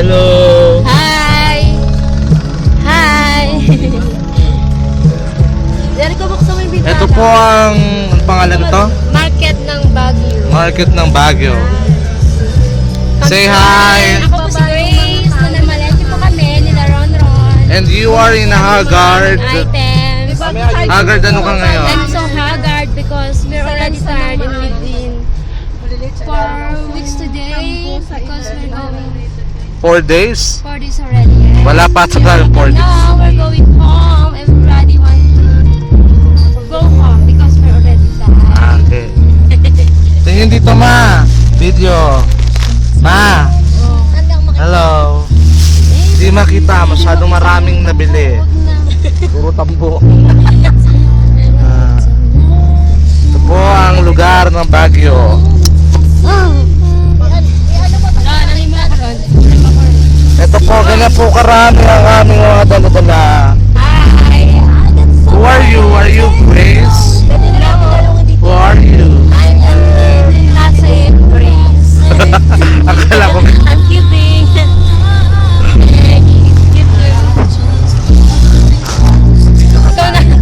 Hello! Hi! Hi! Dari ko buksan mo yung bintana. Ito po ang pangalan nito? Market ng Baguio. Market ng Baguio. Say hi! Ako po si Grace. Nanamalachi po kami nila Ron. And you are in Haggard. Items. Haggard ano ka ngayon? I'm so haggard because we're already tired and we've been 4 weeks today because we're going 4 days? 4 days already. Wala pa sa 4 days. Now we're going home. Everybody wants to go home because we're already tired. Okay. Tingin dito ma. Video. Ma. Hello. Hindi makita. Masyadong maraming nabili. Puro tambo. Ito po ang lugar ng Baguio. Ito po, ganyan po karami ang aming mga dala-dala.